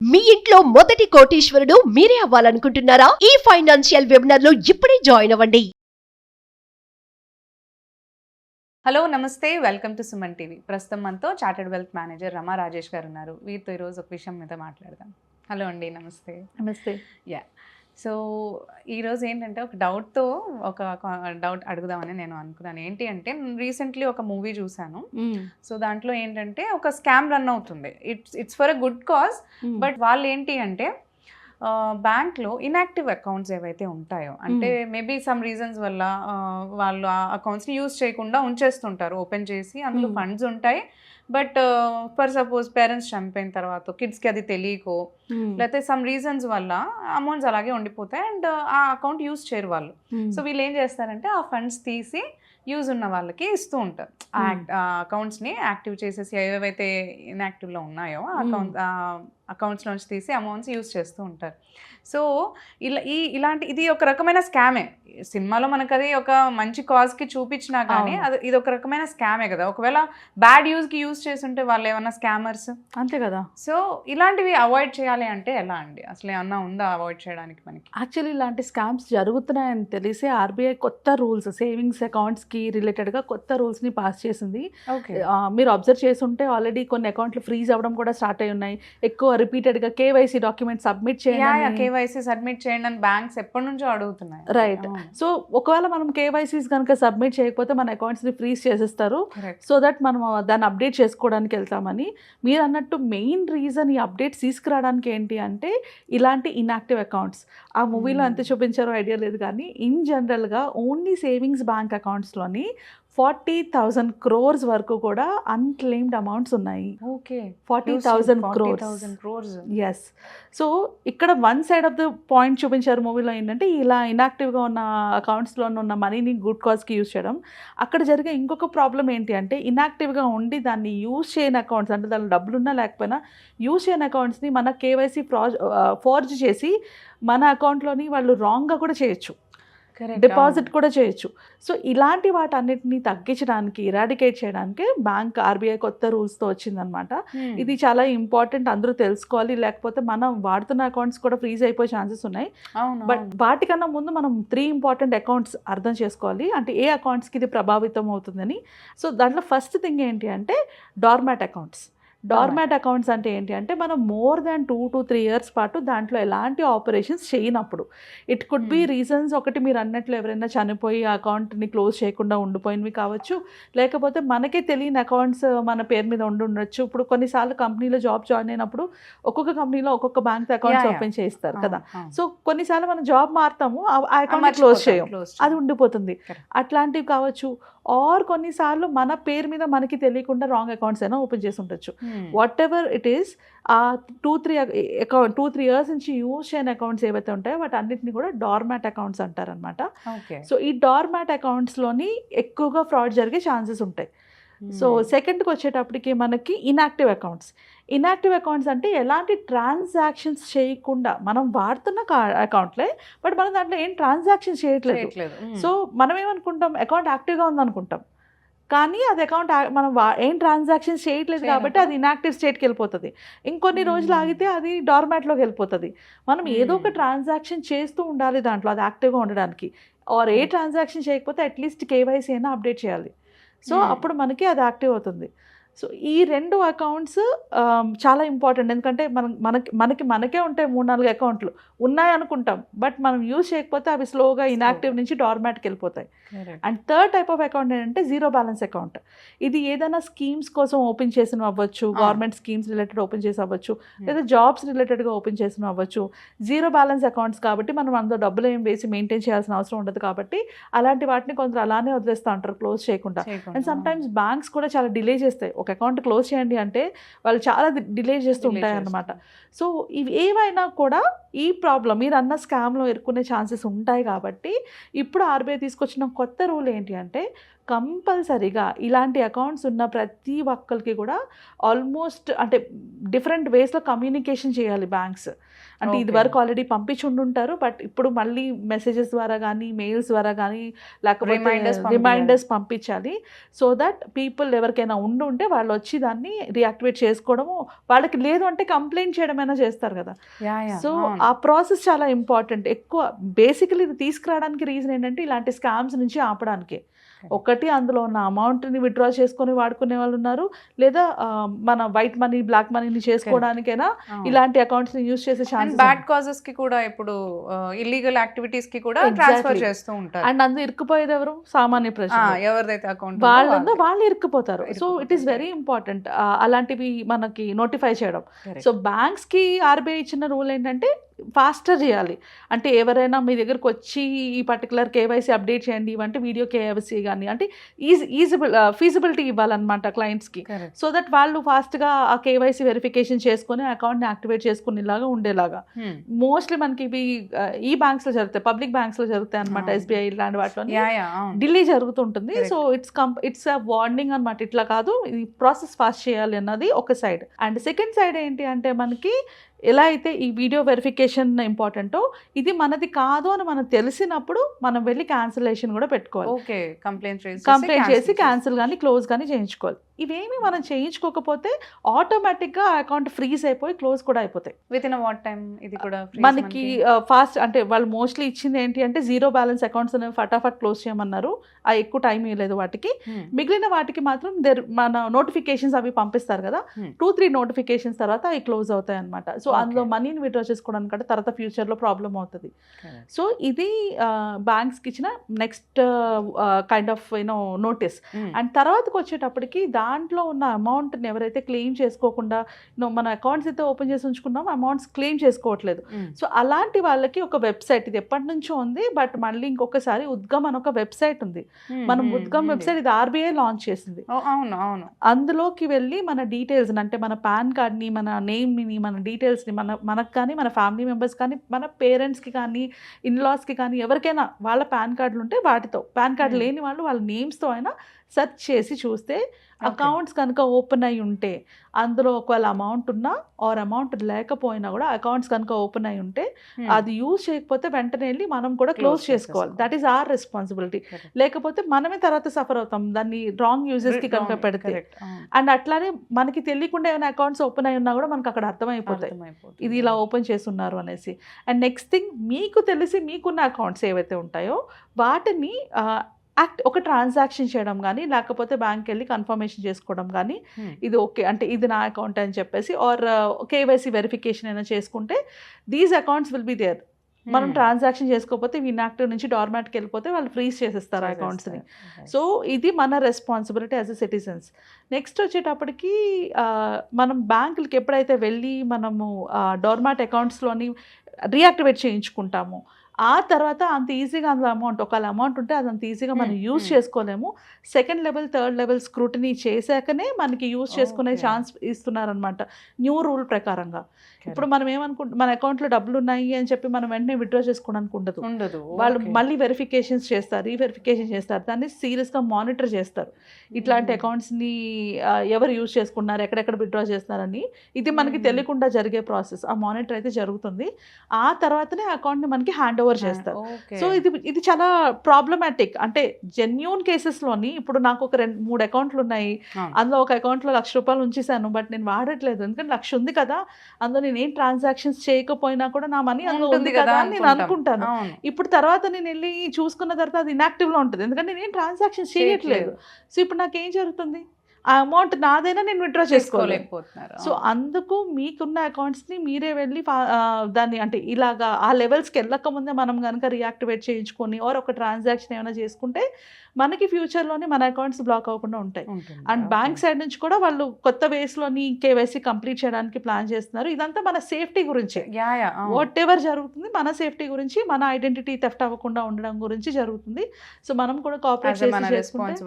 మీ ఇంట్లో మొదటి కోటీశ్వరుడు మీరే అవ్వాలనుకుంటున్నారా? ఈ ఫైనాన్షియల్ వెబినార్ లో ఇప్పుడే జాయిన్ అవ్వండి. హలో నమస్తే, వెల్కమ్ టు సుమన్ టీవీ. ప్రస్తుతం మనతో చార్టెడ్ వెల్త్ మేనేజర్ రమా రాజేష్ గారు ఉన్నారు. వీరితో ఈరోజు ఒక విషయం మీద మాట్లాడదాం. హలో అండి, నమస్తే. నమస్తే. యా, సో ఈరోజు ఏంటంటే ఒక డౌట్తో ఒక డౌట్ అడుగుదామని నేను అనుకున్నాను. ఏంటి అంటే రీసెంట్లీ ఒక మూవీ చూశాను. సో దాంట్లో ఏంటంటే ఒక స్కామ్ రన్ అవుతుంది. It's for a good cause. But వాళ్ళు ఏంటి అంటే బ్యాంక్లో ఇన్యాక్టివ్ అకౌంట్స్ ఏవైతే ఉంటాయో, అంటే మేబీ సమ్ రీజన్స్ వల్ల వాళ్ళు ఆ అకౌంట్స్ని యూజ్ చేయకుండా ఉంచేస్తుంటారు ఓపెన్ చేసి. అందులో ఫండ్స్ ఉంటాయి, బట్ ఫర్ సపోజ్ పేరెంట్స్ చనిపోయిన తర్వాత కిడ్స్కి అది తెలియకో, లేకపోతే సమ్ రీజన్స్ వల్ల అమౌంట్స్ అలాగే ఉండిపోతాయి అండ్ ఆ అకౌంట్ యూజ్ చేయరు వాళ్ళు. సో వీళ్ళు ఏం చేస్తారంటే ఆ ఫండ్స్ తీసి యూజ్ ఉన్న వాళ్ళకి ఇస్తూ ఉంటారు. ఆ అకౌంట్స్ని యాక్టివ్ చేసేసి ఏవైతే ఇన్యాక్టివ్లో ఉన్నాయో ఆ అకౌంట్స్ నుంచి తీసి అమౌంట్స్ యూజ్ చేస్తూ ఉంటారు. సో ఇది ఒక రకమైన స్కామే. సినిమాలో మనకు అది ఒక మంచి కాజ్కి చూపించినా కానీ ఇది ఒక రకమైన స్కామే కదా. ఒకవేళ బ్యాడ్ యూజ్కి యూజ్ చేస్తుంటే వాళ్ళు ఏమన్నా స్కామర్స్, అంతే కదా. సో ఇలాంటివి అవాయిడ్ చేయాలి అంటే ఎలా అండి? అసలు ఏమన్నా ఉందా అవాయిడ్ చేయడానికి మనకి? యాక్చువల్లీ ఇలాంటి స్కామ్స్ జరుగుతున్నాయని తెలిసి ఆర్బీఐ కొత్త రూల్స్, సేవింగ్స్ అకౌంట్స్కి రిలేటెడ్గా కొత్త రూల్స్ని పాస్ చేసింది. మీరు అబ్జర్వ్ చేస్తుంటే ఆల్రెడీ కొన్ని అకౌంట్లు ఫ్రీజ్ అవ్వడం కూడా స్టార్ట్ అయి ఉన్నాయి. ఎక్కువ రిపీటెడ్గా కేవైసీ డాక్యుమెంట్ సబ్మిట్ చేయాలి, కేవైసీ సబ్మిట్ చేయండి అని బ్యాంక్స్ ఎప్పటి నుంచో అడుగుతున్నాయి. రైట్. సో ఒకవేళ మనం కేవైసీస్ కనుక సబ్మిట్ చేయకపోతే మన అకౌంట్స్ని ఫ్రీజ్ చేసేస్తారు. సో దట్ మనం దాన్ని అప్డేట్ చేసుకోవడానికి వెళ్తామని. మీరు అన్నట్టు మెయిన్ రీజన్ ఈ అప్డేట్స్ తీసుకురావడానికి ఏంటి అంటే ఇలాంటి ఇన్యాక్టివ్ అకౌంట్స్. ఆ మూవీలో ఎంత చూపించారో ఐడియా లేదు కానీ ఇన్ జనరల్గా ఓన్లీ సేవింగ్స్ బ్యాంక్ అకౌంట్స్లోని 40,000 crores వరకు కూడా అన్క్లెయిమ్డ్ అమౌంట్స్ ఉన్నాయి. Okay, 40,000 crores. ఎస్. సో ఇక్కడ one side of the point చూపించారు మూవీలో ఏంటంటే ఇలా ఇన్యాక్టివ్గా ఉన్న అకౌంట్స్లో ఉన్న మనీని గుడ్ కాజ్కి యూజ్ చేయడం. అక్కడ జరిగే ఇంకొక ప్రాబ్లం ఏంటి అంటే ఇన్యాక్టివ్గా ఉండి దాన్ని యూజ్ చేయని అకౌంట్స్, అంటే దానిలో డబ్బులున్నా లేకపోయినా యూజ్ చేయని అకౌంట్స్ని మన కేవైసీ ఫోర్జ్ చేసి మన అకౌంట్లోని వాళ్ళు రాంగ్గా కూడా చేయొచ్చు, డిపాజిట్ కూడా చేయొచ్చు. సో ఇలాంటి వాటన్నిటిని తగ్గించడానికి, ఇరాడికేట్ చేయడానికి బ్యాంక్ ఆర్బీఐ కొత్త రూల్స్తో వచ్చిందనమాట. ఇది చాలా ఇంపార్టెంట్, అందరూ తెలుసుకోవాలి. లేకపోతే మనం వాడుతున్న అకౌంట్స్ కూడా ఫ్రీజ్ అయిపోయే ఛాన్సెస్ ఉన్నాయి. బట్ వాటికన్నా ముందు మనం 3 ఇంపార్టెంట్ అకౌంట్స్ అర్థం చేసుకోవాలి, అంటే ఏ అకౌంట్స్కి ఇది ప్రభావితం అవుతుందని. సో దాంట్లో ఫస్ట్ థింగ్ ఏంటి అంటే డార్మాట్ అకౌంట్స్. డార్మాట్ అకౌంట్స్ అంటే ఏంటి అంటే మనం మోర్ దాన్ 2 to 3 years పాటు దాంట్లో ఎలాంటి ఆపరేషన్స్ చేయనప్పుడు. ఇట్ కుడ్ బి రీజన్స్, ఒకటి మీరు అన్నట్లు ఎవరైనా చనిపోయి ఆ అకౌంట్ని క్లోజ్ చేయకుండా ఉండిపోయినవి కావచ్చు, లేకపోతే మనకే తెలియని అకౌంట్స్ మన పేరు మీద ఉండొచ్చు. ఇప్పుడు కొన్నిసార్లు కంపెనీలో జాబ్ జాయిన్ అయినప్పుడు ఒక్కొక్క కంపెనీలో ఒక్కొక్క బ్యాంక్ అకౌంట్స్ ఓపెన్ చేస్తారు కదా. సో కొన్నిసార్లు మనం జాబ్ మారుతాము, ఆ అకౌంట్ క్లోజ్ చేయం, అది ఉండిపోతుంది. అట్లాంటివి కావచ్చు. ఆర్ కొన్నిసార్లు మన పేరు మీద మనకి తెలియకుండా రాంగ్ అకౌంట్స్ అయినా ఓపెన్ చేసి ఉండొచ్చు. వాట్ ఎవర్ ఇట్ ఈస్, ఆ 2-3 years నుంచి యూజ్ చేయని అకౌంట్స్ ఏవైతే ఉంటాయో వాటి అన్నింటినీ కూడా డార్మాట్ అకౌంట్స్ అంటారనమాట. సో ఈ డార్మాట్ అకౌంట్స్లోని ఎక్కువగా ఫ్రాడ్ జరిగే ఛాన్సెస్ ఉంటాయి. సో సెకండ్కి వచ్చేటప్పటికి మనకి ఇన్యాక్టివ్ అకౌంట్స్. ఇన్యాక్టివ్ అకౌంట్స్ అంటే ఎలాంటి ట్రాన్సాక్షన్స్ చేయకుండా మనం వాడుతున్న అకౌంట్లే, బట్ మనం దాంట్లో ఏం ట్రాన్సాక్షన్స్ చేయట్లేదు. సో మనం ఏమనుకుంటాం, అకౌంట్ యాక్టివ్గా ఉందనుకుంటాం, కానీ అది అకౌంట్ మనం ఏం ట్రాన్సాక్షన్స్ చేయట్లేదు కాబట్టి అది ఇన్యాక్టివ్ స్టేట్కి వెళ్ళిపోతుంది. ఇంకొన్ని రోజులు ఆగితే అది డార్మాట్లోకి వెళ్ళిపోతుంది. మనం ఏదో ఒక ట్రాన్సాక్షన్ చేస్తూ ఉండాలి దాంట్లో అది యాక్టివ్గా ఉండడానికి. ఆర్ ఏ ట్రాన్సాక్షన్ చేయకపోతే అట్లీస్ట్ కేవైసీ అయినా అప్డేట్ చేయాలి. సో అప్పుడు మనకి అది యాక్టివ్ అవుతుంది. సో ఈ 2 అకౌంట్స్ చాలా ఇంపార్టెంట్. ఎందుకంటే మనకే ఉంటాయి 3-4 అకౌంట్లు ఉన్నాయి అనుకుంటాం, బట్ మనం యూజ్ చేయకపోతే అవి స్లోగా ఇన్యాక్టివ్ నుంచి డార్మాట్కి వెళ్ళిపోతాయి. And third type of account ఏంటంటే జీరో బ్యాలెన్స్ అకౌంట్. ఇది ఏదైనా స్కీమ్స్ కోసం ఓపెన్ చేసిన అవ్వచ్చు, గవర్నమెంట్ స్కీమ్స్ రిలేటెడ్ ఓపెన్ చేసి అవ్వచ్చు, లేదా జాబ్స్ రిలేటెడ్గా ఓపెన్ చేసిన అవ్వచ్చు. జీరో బ్యాలెన్స్ అకౌంట్స్ కాబట్టి మనం అందులో డబ్బులు ఏం వేసి మెయింటైన్ చేయాల్సిన అవసరం ఉండదు కాబట్టి అలాంటి వాటిని కొందరు అలానే వదిలేస్తూ ఉంటారు క్లోజ్ చేయకుండా. అండ్ సమ్టైమ్స్ బ్యాంక్స్ కూడా చాలా డిలే చేస్తాయి. ఒక అకౌంట్ క్లోజ్ చేయండి అంటే వాళ్ళు చాలా డిలే చేస్తూ ఉంటాయి అన్నమాట. సో ఇవి ఏవైనా కూడా ఈ ప్రాబ్లం మీరు అన్న స్కామ్లో ఇరుక్కునే ఛాన్సెస్ ఉంటాయి కాబట్టి ఇప్పుడు ఆర్బీఐ తీసుకొచ్చిన కొత్త రూల్ ఏంటి అంటే కంపల్సరీగా ఇలాంటి అకౌంట్స్ ఉన్న ప్రతి ఒక్కరికి కూడా ఆల్మోస్ట్ అంటే డిఫరెంట్ వేస్లో కమ్యూనికేషన్ చేయాలి బ్యాంక్స్. అంటే ఇది వరకు ఆల్రెడీ పంపించి ఉండుంటారు, బట్ ఇప్పుడు మళ్ళీ మెసేజెస్ ద్వారా కానీ మెయిల్స్ ద్వారా కానీ లేకపోతే రిమైండర్స్ పంపించాలి. సో దట్ పీపుల్ ఎవరికైనా ఉంటే వాళ్ళు వచ్చి దాన్ని రియాక్టివేట్ చేసుకోవడము, వాళ్ళకి లేదు అంటే కంప్లైంట్ చేయడమైనా చేస్తారు కదా. సో ఆ ప్రాసెస్ చాలా ఇంపార్టెంట్. ఎక్కువ బేసికలీ ఇది తీసుకురావడానికి రీజన్ ఏంటంటే ఇలాంటి స్కామ్స్ నుంచి ఆపడానికి. ఒకటి అందులో ఉన్న అమౌంట్ని విత్డ్రా చేసుకొని వాడుకునే వాళ్ళు ఉన్నారు, లేదా మన వైట్ మనీ బ్లాక్ మనీని చేసుకోవడానికైనా ఇలాంటి అకౌంట్స్ని యూజ్ చేసే ఛాన్స్. బ్యాడ్ కాజెస్ కి కూడా ఇప్పుడు ఇల్లీగల్ యాక్టివిటీస్ కి కూడా ట్రాన్స్ఫర్ చేస్తూ ఉంటారు. అండ్ అందులో ఇరుక్కుపోయేది ఎవరు? సామాన్య ప్రజలు. ఎవరిదైతే అకౌంట్ వాళ్ళు ఇరుక్కుపోతారు. So it is very important అలాంటివి మనకి నోటిఫై చేయడం. సో బ్యాంక్స్ కి ఆర్బీఐ ఇచ్చిన రూల్ ఏంటంటే ఫాస్టర్ చేయాలి. అంటే ఎవరైనా మీ దగ్గరకు వచ్చి ఈ పర్టికులర్ కేవైసీ అప్డేట్ చేయండి ఇవంటే వీడియో కేవైసీ కానీ అంటే ఫీజిబిలిటీ ఇవ్వాలన్నమాట క్లయింట్స్కి. సో దట్ వాళ్ళు ఫాస్ట్గా ఆ కేవైసీ వెరిఫికేషన్ చేసుకొని అకౌంట్ని యాక్టివేట్ చేసుకునేలాగా ఉండేలాగా. మోస్ట్లీ మనకి ఇవి ఈ బ్యాంక్స్లో జరుగుతాయి, పబ్లిక్ బ్యాంక్స్లో జరుగుతాయి అనమాట, ఎస్బీఐ ఇలాంటి వాటిలో. ఢిల్లీ జరుగుతుంటుంది. సో ఇట్స్ అ వార్నింగ్ అనమాట. ఇట్లా కాదు, ఈ ప్రాసెస్ ఫాస్ట్ చేయాలి అన్నది ఒక సైడ్. అండ్ సెకండ్ సైడ్ ఏంటి అంటే మనకి ఎలా అయితే ఈ వీడియో వెరిఫికేషన్ ఇంపార్టెంటో, ఇది మనది కాదు అని మనకు తెలిసినప్పుడు మనం వెళ్ళి క్యాన్సిలేషన్ కూడా పెట్టుకోవాలి. కంప్లైంట్ చేసి క్యాన్సిల్ కానీ క్లోజ్ కానీ చేయించుకోవాలి. ఇవేమి మనం చేయించుకోకపోతే ఆటోమేటిక్గా అకౌంట్ ఫ్రీజ్ అయిపోయి క్లోజ్ కూడా అయిపోతాయి. విత్ ఇన్ వాట్ టైం ఇది కూడా మనకి ఫాస్ట్ అంటే వాళ్ళు మోస్ట్లీ ఇచ్చింది ఏంటి అంటే 0 బ్యాలెన్స్ అకౌంట్స్ అనేవి ఫటాఫట్ క్లోజ్ చేయమన్నారు. ఎక్కువ టైం ఇవ్వలేదు వాటికి. మిగిలిన వాటికి మాత్రం మన నోటిఫికేషన్స్ అవి పంపిస్తారు కదా, 2-3 నోటిఫికేషన్స్ తర్వాత అవి క్లోజ్ అవుతాయి అనమాట. సో అందులో మనీని విత్డ్రా చేసుకోవడానికి అంటే తర్వాత ఫ్యూచర్లో ప్రాబ్లం అవుతుంది. సో ఇది బ్యాంక్స్కి ఇచ్చిన next kind of notice. And తర్వాతకి వచ్చేటప్పటికి దాంట్లో ఉన్న అమౌంట్ని ఎవరైతే క్లెయిమ్ చేసుకోకుండా మన అకౌంట్స్ అయితే ఓపెన్ చేసి ఉంచుకున్నామో అమౌంట్స్ క్లెయిమ్ చేసుకోవట్లేదు. సో అలాంటి వాళ్ళకి ఒక వెబ్సైట్, ఇది ఎప్పటి నుంచో ఉంది బట్ మళ్ళీ ఇంకొకసారి ఉద్గమ్ అని ఒక వెబ్సైట్ ఉంది. మనం ఉద్గమ్ వెబ్సైట్ ఇది ఆర్బీఐ లాంచ్ చేసింది. అందులోకి వెళ్ళి మన డీటెయిల్స్ అంటే మన పాన్ కార్డ్ని, మన నేమ్ని, మన డీటెయిల్స్ని మనకు కానీ మన ఫ్యామిలీ మెంబర్స్ కానీ మన పేరెంట్స్కి కానీ ఇన్లాస్కి కానీ ఎవరికైనా వాళ్ళ పాన్ కార్డులు ఉంటే వాటితో, పాన్ కార్డు లేని వాళ్ళు వాళ్ళ నేమ్స్తో అయినా సెర్చ్ చేసి చూస్తే అకౌంట్స్ కనుక ఓపెన్ అయి ఉంటే, అందులో ఒకవేళ అమౌంట్ ఉన్నా ఆర్ అమౌంట్ లేకపోయినా కూడా అకౌంట్స్ కనుక ఓపెన్ అయి ఉంటే అది యూజ్ చేయకపోతే వెంటనే వెళ్ళి మనం కూడా క్లోజ్ చేసుకోవాలి. That is our responsibility. లేకపోతే మనమే తర్వాత సఫర్ అవుతాం దాన్ని రాంగ్ యూజెస్కి కనుక పెడితే. అండ్ అట్లానే మనకి తెలియకుండా ఏమైనా అకౌంట్స్ ఓపెన్ అయి ఉన్నా కూడా మనకు అక్కడ అర్థమైపోతాయి ఇది ఇలా ఓపెన్ చేస్తున్నారు అనేసి. అండ్ నెక్స్ట్ థింగ్, మీకు తెలిసి మీకున్న అకౌంట్స్ ఏవైతే ఉంటాయో వాటిని ఒక ట్రాన్సాక్షన్ చేయడం కానీ లేకపోతే బ్యాంక్ వెళ్ళి కన్ఫర్మేషన్ చేసుకోవడం కానీ, ఇది ఓకే అంటే ఇది నా అకౌంట్ అని చెప్పేసి ఆర్ కేవైసీ వెరిఫికేషన్ అయినా చేసుకుంటే these accounts will be there. మనం ట్రాన్సాక్షన్ చేసుకోకపోతే ఇన్యాక్టివ్ నుంచి డోర్మాట్కి వెళ్ళిపోతే వాళ్ళు ఫ్రీజ్ చేసేస్తారు ఆ అకౌంట్స్ని. సో ఇది మన responsibility as a citizens. Next వచ్చేటప్పటికి మనం బ్యాంకులకి ఎప్పుడైతే వెళ్ళి మనము డోర్మాట్ అకౌంట్స్లోని రీయాక్టివేట్ చేయించుకుంటాము, ఆ తర్వాత అంత ఈజీగా అందులో అమౌంట్ ఒకవేళ అమౌంట్ ఉంటే అది అంత ఈజీగా మనం యూజ్ చేసుకోలేము. Second level third level scrutiny చేశాకనే మనకి యూజ్ చేసుకునే ఛాన్స్ ఇస్తున్నారనమాట న్యూ రూల్ ప్రకారంగా. ఇప్పుడు మనం ఏమనుకుంటాం, మన అకౌంట్లో డబ్బులు ఉన్నాయి అని చెప్పి మనం వెంటనే విత్డ్రా చేసుకోవడానికి ఉండదు. వాళ్ళు మళ్ళీ వెరిఫికేషన్స్ చేస్తారు, రీవెరిఫికేషన్ చేస్తారు, దాన్ని సీరియస్గా మానిటర్ చేస్తారు. ఇట్లాంటి అకౌంట్స్ని ఎవరు యూజ్ చేసుకున్నారు, ఎక్కడెక్కడ విత్డ్రా చేస్తున్నారని ఇది మనకి తెలియకుండా జరిగే ప్రాసెస్. ఆ మానిటర్ అయితే జరుగుతుంది. ఆ తర్వాతనే అకౌంట్ని మనకి హ్యాండ్ ఓవర్ చేస్తారు. సో ఇది చాలా ప్రాబ్లమాటిక్. అంటే జెన్యూన్ కేసెస్లోని ఇప్పుడు నాకు ఒక 2-3 అకౌంట్లు ఉన్నాయి, అందులో ఒక అకౌంట్లో ₹1,00,000 ఉంచేసాను బట్ నేను వాడట్లేదు, ఎందుకంటే 1,00,000 ఉంది కదా, అందులో నేను ఏం ట్రాన్సాక్షన్స్ చేయకపోయినా కూడా నా మనీ అందులో ఉంది కదా అని నేను అనుకుంటాను. ఇప్పుడు తర్వాత నేను వెళ్ళి చూసుకున్న తర్వాత అది ఇన్యాక్టివ్లో ఉంటుంది, ఎందుకంటే నేను ఏం ట్రాన్సాక్షన్స్ చేయట్లేదు. సో ఇప్పుడు నాకేం జరుగుతుంది, ఆ అమౌంట్ నాదైనా నేను విత్డ్రా చేసుకోలేకపోతున్నారు. సో అందుకు మీకున్న అకౌంట్స్ని మీరే వెళ్ళి దాన్ని అంటే ఇలాగా ఆ లెవెల్స్కి వెళ్ళకముందే మనం కనుక రియాక్టివేట్ చేయించుకొని ఆర్ ఒక ట్రాన్సాక్షన్ ఏమైనా చేసుకుంటే మనకి ఫ్యూచర్లోనే మన అకౌంట్స్ బ్లాక్ అవ్వకుండా ఉంటాయి. అండ్ బ్యాంక్ సైడ్ నుంచి కూడా వాళ్ళు కొత్త వేస్లోని కేవైసీ కంప్లీట్ చేయడానికి ప్లాన్ చేస్తున్నారు. ఇదంతా మన సేఫ్టీ గురించే, వాట్ ఎవర్ జరుగుతుంది మన సేఫ్టీ గురించి, మన ఐడెంటిటీ థెఫ్ట్ అవ్వకుండా ఉండడం గురించి జరుగుతుంది. సో మనం కూడా కోఆపరేట్ చేసుకుంటే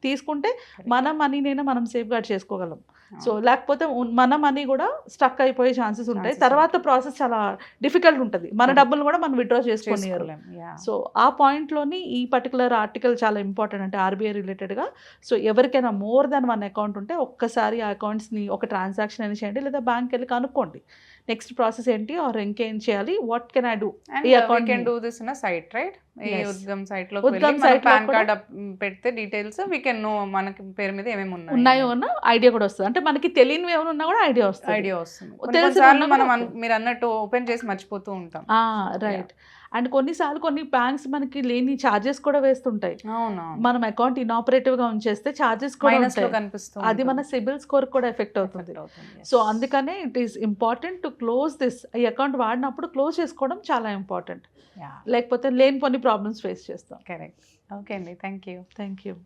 తీసుకుంటే మన మన మనీనైనా మనం సేఫ్ గార్డ్ చేసుకోగలం. సో లేకపోతే మన మనీ కూడా స్టక్ అయిపోయే ఛాన్సెస్ ఉంటాయి. తర్వాత ప్రాసెస్ చాలా డిఫికల్ట్ ఉంటుంది, మన డబ్బులు కూడా మనం విత్డ్రా చేసుకోలేరు. సో ఆ పాయింట్లోని ఈ పర్టికులర్ ఆర్టికల్ చాలా ఇంపార్టెంట్, అంటే ఆర్బీఐ రిలేటెడ్గా. సో ఎవరికైనా మోర్ దాన్ 1 అకౌంట్ ఉంటే ఒక్కసారి ఆ అకౌంట్స్ని ఒక ట్రాన్సాక్షన్ అని చేయండి, లేదా బ్యాంక్ వెళ్ళి కనుక్కోండి నెక్స్ట్ ప్రాసెస్ ఏంటి, ఆర్ ఇంకేం చేయాలి, వాట్ కెన్ ఐ డూ. ఈ account can do this in site, right? ఈ ఉద్గమ్ సైట్ లో ఉద్గమ్ site లో పాన్ కూడా కార్డ్ పెడితే డీటెయిల్స్ వీ కెన్ నో మనకి పేరు మీద ఏమేమి ఉన్నాయో అన్న ఐడియా కూడా వస్తుంది. అంటే మనకి తెలియనివి ఏమైనా ఉన్నా కూడా ఐడియా వస్తుంది. కొన్నిసార్లు మనం మీరు అన్నట్టు ఓపెన్ చేసి మర్చిపోతూ ఉంటాం. రైట్. అండ్ కొన్నిసార్లు కొన్ని బ్యాంక్స్ మనకి లేని ఛార్జెస్ కూడా వేస్తుంటాయి. మనం అకౌంట్ ఇనాపరేటివ్ గా ఉంచేస్తే ఛార్జెస్ కూడా ఉంటాయి. అది మన సిబిల్ స్కోర్ కూడా ఎఫెక్ట్ అవుతుంది. సో అందుకనే it is important to close this. ఈ అకౌంట్ వాడినప్పుడు క్లోజ్ చేసుకోవడం చాలా ఇంపార్టెంట్, లేకపోతే లేని కొన్ని ప్రాబ్లమ్స్ ఫేస్ చేస్తాం. కరెక్ట్. ఓకే అండి, థ్యాంక్ యూ.